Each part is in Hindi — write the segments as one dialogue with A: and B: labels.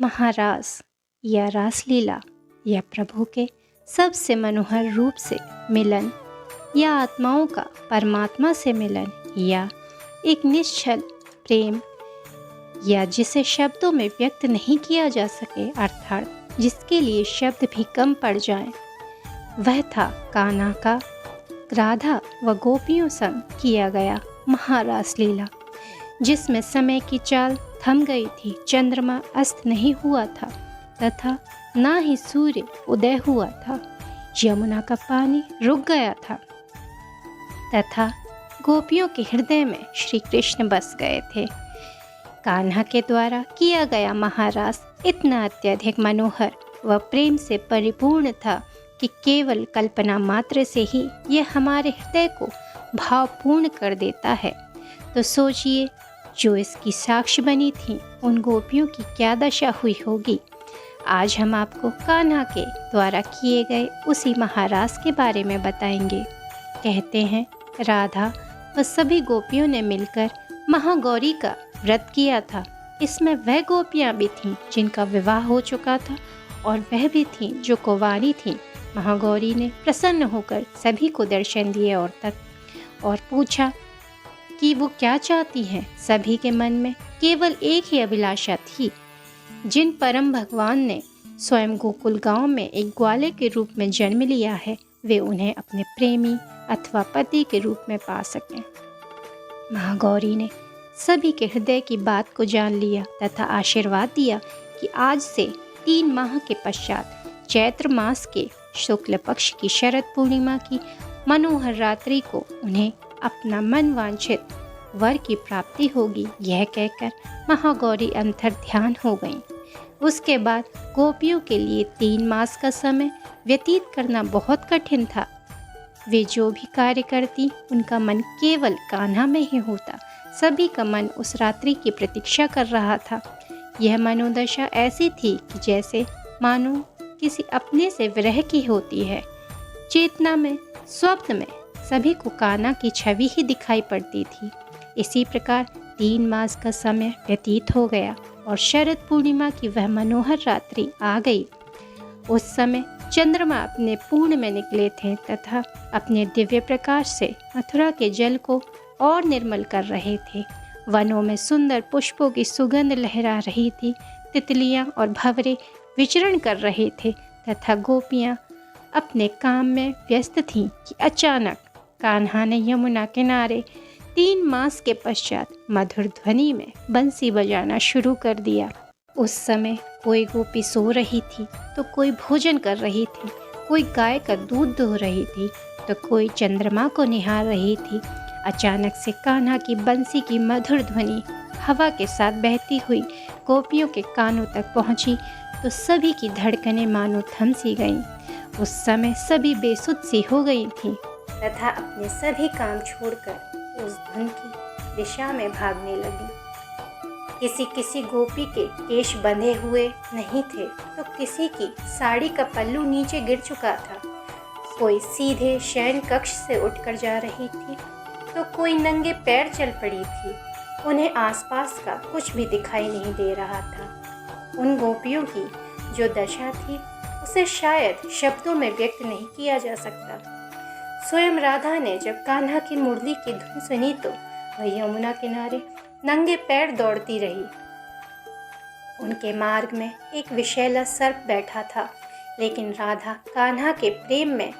A: महारास या रासलीला या प्रभु के सबसे मनोहर रूप से मिलन या आत्माओं का परमात्मा से मिलन या एक निश्चल प्रेम या जिसे शब्दों में व्यक्त नहीं किया जा सके अर्थात जिसके लिए शब्द भी कम पड़ जाएं, वह था कान्हा का राधा व गोपियों संग किया गया महारास लीला, जिसमें समय की चाल थम गई थी, चंद्रमा अस्त नहीं हुआ था तथा ना ही सूर्य उदय हुआ था, यमुना का पानी रुक गया था तथा गोपियों के हृदय में श्री कृष्ण बस गए थे। कान्हा के द्वारा किया गया महारास इतना अत्यधिक मनोहर व प्रेम से परिपूर्ण था कि केवल कल्पना मात्र से ही यह हमारे हृदय को भावपूर्ण कर देता है। तो सोचिए, जो इसकी साक्षी बनी थी उन गोपियों की क्या दशा हुई होगी। आज हम आपको कान्हा के द्वारा किए गए उसी महारास के बारे में बताएंगे। कहते हैं, राधा व सभी गोपियों ने मिलकर महागौरी का व्रत किया था। इसमें वह गोपियाँ भी थीं जिनका विवाह हो चुका था और वह भी थीं जो कुंवारी थीं। महागौरी ने प्रसन्न होकर सभी को दर्शन दिए और पूछा कि वो क्या चाहती हैं। सभी के मन में केवल एक ही अभिलाषा थी। जिन परम भगवान ने स्वयं गोकुल गांव में एक ग्वाले के रूप में जन्म लिया है, वे उन्हें अपने प्रेमी अथवा पति के रूप में पा सकें। महागौरी ने सभी के हृदय की बात को जान लिया तथा आशीर्वाद दिया कि आज से 3 माह के पश्चात चैत्र मास के शुक्ल पक्ष की शरद पूर्णिमा की मनोहर रात्रि को उन्हें अपना मन वांछित वर की प्राप्ति होगी। यह कहकर महागौरी अंतर ध्यान हो गईं। उसके बाद गोपियों के लिए 3 मास का समय व्यतीत करना बहुत कठिन था। वे जो भी कार्य करती उनका मन केवल कान्हा में ही होता। सभी का मन उस रात्रि की प्रतीक्षा कर रहा था। यह मनोदशा ऐसी थी कि जैसे मानो किसी अपने से विरह की होती है। चेतना में, स्वप्न में सभी को कान्हा की छवि ही दिखाई पड़ती थी। इसी प्रकार 3 मास का समय व्यतीत हो गया और शरद पूर्णिमा की वह मनोहर रात्रि आ गई। उस समय चंद्रमा अपने पूर्ण में निकले थे तथा अपने दिव्य प्रकाश से मथुरा के जल को और निर्मल कर रहे थे। वनों में सुंदर पुष्पों की सुगंध लहरा रही थी। तितलियां और भंवरे विचरण कर रहे थे तथा गोपियां अपने काम में व्यस्त थीं कि अचानक कान्हा ने यमुना किनारे 3 मास के पश्चात मधुर ध्वनि में बंसी बजाना शुरू कर दिया। उस समय कोई गोपी सो रही थी तो कोई भोजन कर रही थी, कोई गाय का दूध दुह रही थी तो कोई चंद्रमा को निहार रही थी। अचानक से कान्हा की बंसी की मधुर ध्वनि हवा के साथ बहती हुई गोपियों के कानों तक पहुंची तो सभी की धड़कनें मानो थम सी गईं। उस समय सभी बेसुध सी हो गई थीं तथा अपने सभी काम छोड़कर उस धुन की दिशा में भागने लगी। किसी गोपी के केश बंधे हुए नहीं थे तो किसी की साड़ी का पल्लू नीचे गिर चुका था। कोई सीधे शयन कक्ष से उठकर जा रही थी तो कोई नंगे पैर चल पड़ी थी। उन्हें आसपास का कुछ भी दिखाई नहीं दे रहा था। उन गोपियों की जो दशा थी उसे शायद शब्दों में व्यक्त नहीं किया जा सकता। स्वयं राधा ने जब कान्हा की मुरली की धुन सुनी तो वह यमुना किनारे नंगे पैर दौड़ती रही। उनके मार्ग में एक विषैला सर्प बैठा था, लेकिन राधा कान्हा के प्रेम में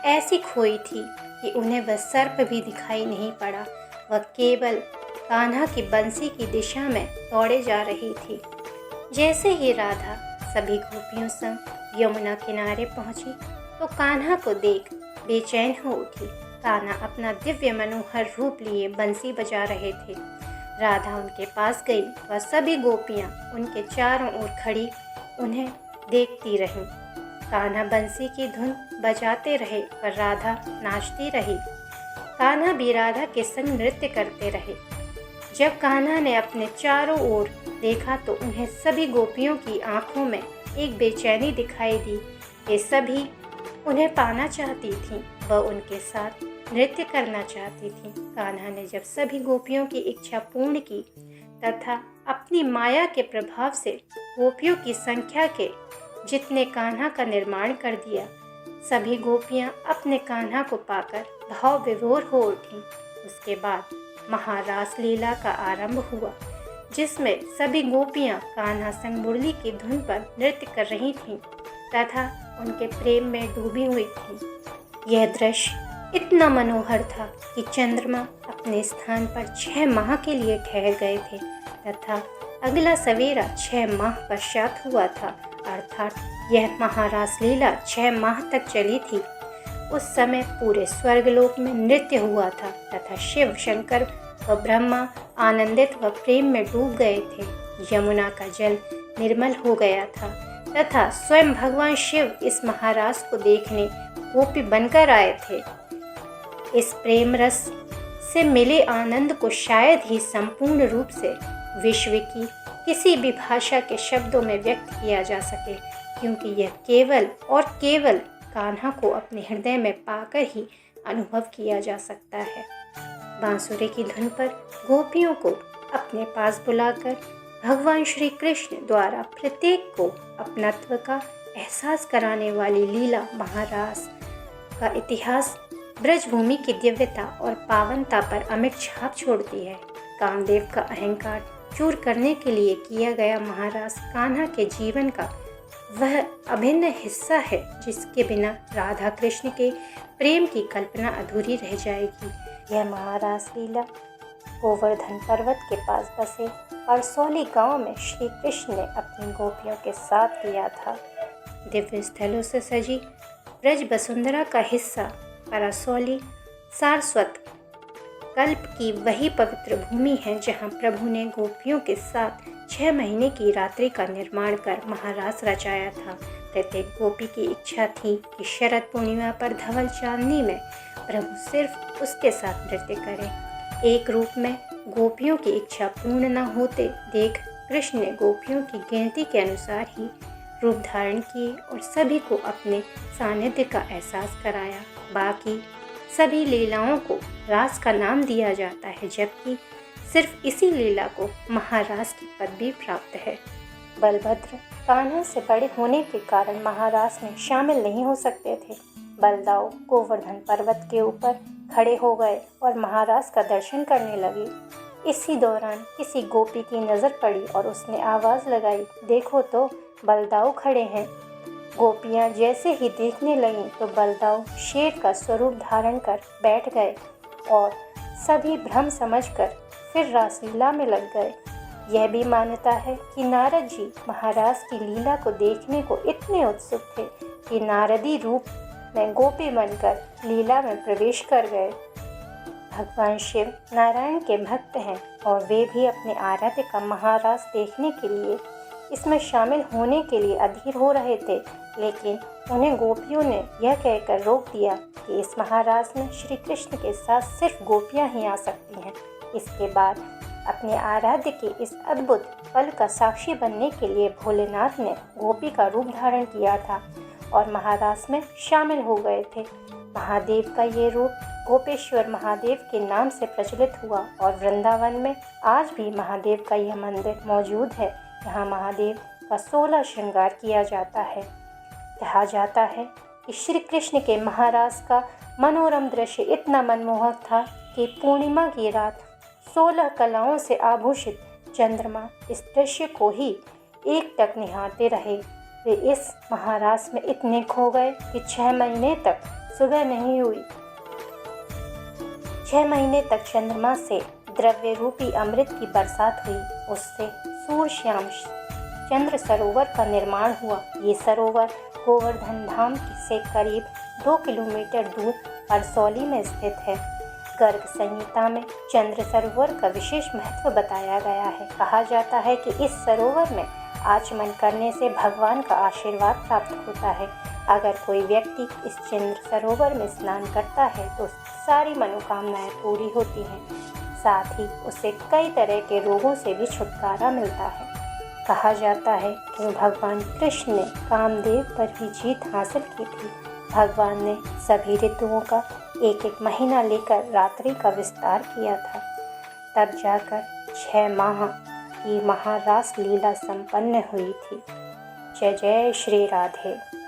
A: ऐसी खोई थी कि उन्हें वह सर्प भी दिखाई नहीं पड़ा। वह केवल कान्हा की बंसी की दिशा में दौड़े जा रही थी। जैसे ही राधा सभी गोपियों संग यमुना किनारे पहुंची तो कान्हा को देख बेचैन हो उठी। कान्हा अपना दिव्य मनोहर रूप लिए बंसी बजा रहे थे। राधा उनके पास गई। वह सभी गोपियां उनके चारों ओर खड़ी उन्हें देखती रहीं। कान्हा बंसी की धुन बजाते रहे पर राधा नाचती रही। कान्हा भी राधा के संग नृत्य करते रहे। जब कान्हा ने अपने चारों ओर देखा तो उन्हें सभी गोपियों की आंखों में एक बेचैनी दिखाई दी। ये सभी उन्हें पाना चाहती थीं, वह उनके साथ नृत्य करना चाहती थीं। कान्हा ने जब सभी गोपियों की इच्छा पूर्ण की तथा अपनी माया के प्रभाव से गोपियों की संख्या के जितने कान्हा का निर्माण कर दिया। सभी गोपियां अपने कान्हा को पाकर भाव विभोर हो उठीं। उसके बाद महारास लीला का आरंभ हुआ, जिसमें सभी गोपियां कान्हा संग मुरली की धुन पर नृत्य कर रही थीं तथा उनके प्रेम में डूबी हुई थीं। यह दृश्य इतना मनोहर था कि चंद्रमा अपने स्थान पर 6 माह के लिए ठहर गए थे तथा अगला सवेरा 6 माह पश्चात हुआ था, अर्थात यह महारास लीला 6 माह तक चली थी। उस समय पूरे स्वर्गलोक में नृत्य हुआ था तथा शिव, शंकर व ब्रह्मा आनंदित व प्रेम में डूब गए थे। यमुना का जल निर्मल हो गया था तथा स्वयं भगवान शिव इस महारास को देखने गोपी बनकर आए थे। इस प्रेम रस से मिले आनंद को शायद ही संपूर्ण रूप से विश्व की किसी भी भाषा के शब्दों में व्यक्त किया जा सके, क्योंकि यह केवल और केवल कान्हा को अपने हृदय में पाकर ही अनुभव किया जा सकता है। बांसुरी की धुन पर गोपियों को अपने पास बुलाकर भगवान श्री कृष्ण द्वारा प्रत्येक को अपनत्व का एहसास कराने वाली लीला महारास का इतिहास ब्रजभूमि की दिव्यता और पावनता पर अमिट छाप छोड़ती है। कामदेव का अहंकार चूर करने के लिए किया गया महारास कान्हा के जीवन का वह अभिन्न हिस्सा है जिसके बिना राधा कृष्ण के प्रेम की कल्पना अधूरी रह जाएगी। यह महारास लीला गोवर्धन पर्वत के पास बसे परसौली गांव में श्री कृष्ण ने अपनी गोपियों के साथ किया था। दिव्य स्थलों से सजी ब्रज वसुंधरा का हिस्सा परसौली सारस्वत कल्प की वही पवित्र भूमि है जहां प्रभु ने गोपियों के साथ 6 महीने की रात्रि का निर्माण कर महारास रचाया था। प्रत्येक गोपी की इच्छा थी कि शरद पूर्णिमा पर धवल चांदनी में प्रभु सिर्फ उसके साथ नृत्य करें। एक रूप में गोपियों की इच्छा पूर्ण न होते देख कृष्ण ने गोपियों की गिनती के अनुसार ही रूप धारण किए और सभी को अपने सानिध्य का एहसास कराया। बाकी सभी लीलाओं को रास का नाम दिया जाता है, जबकि सिर्फ इसी लीला को महारास की पदवी प्राप्त है। बलभद्र कान्हा से बड़े होने के कारण महारास में शामिल नहीं हो सकते थे। बलदाऊ गोवर्धन पर्वत के ऊपर खड़े हो गए और महारास का दर्शन करने लगे। इसी दौरान किसी गोपी की नज़र पड़ी और उसने आवाज़ लगाई, देखो तो बलदाऊ खड़े हैं। गोपियाँ जैसे ही देखने लगीं तो बलदाऊ शेर का स्वरूप धारण कर बैठ गए और सभी भ्रम समझकर फिर रासलीला में लग गए। यह भी मान्यता है कि नारद जी महारास की लीला को देखने को इतने उत्सुक थे कि नारदी रूप में गोपी बनकर लीला में प्रवेश कर गए। भगवान शिव नारायण के भक्त हैं और वे भी अपने आराध्य का महारास देखने के लिए इसमें शामिल होने के लिए अधीर हो रहे थे, लेकिन उन्हें गोपियों ने यह कहकर रोक दिया कि इस महारास में श्री कृष्ण के साथ सिर्फ गोपियां ही आ सकती हैं। इसके बाद अपने आराध्य के इस अद्भुत पल का साक्षी बनने के लिए भोलेनाथ ने गोपी का रूप धारण किया था और महारास में शामिल हो गए थे। महादेव का ये रूप गोपेश्वर महादेव के नाम से प्रचलित हुआ और वृंदावन में आज भी महादेव का यह मंदिर मौजूद है। यहाँ महादेव का 16 श्रृंगार किया जाता है। कहा जाता है कि श्री कृष्ण के महारास का मनोरम दृश्य इतना मनमोहक था कि पूर्णिमा की रात 16 कलाओं से आभूषित चंद्रमा इस दृश्य को ही एक टक निहारते रहे। वे इस महारास में इतने खो गए कि 6 महीने तक सुबह नहीं हुई। 6 महीने तक चंद्रमा से द्रव्य रूपी अमृत की बरसात हुई। उससे सूर्यश्याम चंद्र सरोवर का निर्माण हुआ। ये सरोवर गोवर्धन धाम से करीब 2 किलोमीटर दूर परसौली में स्थित है। गर्ग संहिता में चंद्र सरोवर का विशेष महत्व बताया गया है। कहा जाता है कि इस सरोवर में आचमन करने से भगवान का आशीर्वाद प्राप्त होता है। अगर कोई व्यक्ति इस चंद्र सरोवर में स्नान करता है तो सारी मनोकामनाएं पूरी होती हैं, साथ ही उसे कई तरह के रोगों से भी छुटकारा मिलता है। कहा जाता है कि भगवान कृष्ण ने कामदेव पर भी जीत हासिल की थी। भगवान ने सभी ऋतुओं का एक एक महीना लेकर रात्रि का विस्तार किया था। तब जाकर 6 माह की महारास लीला संपन्न हुई थी। जय जय श्री राधे।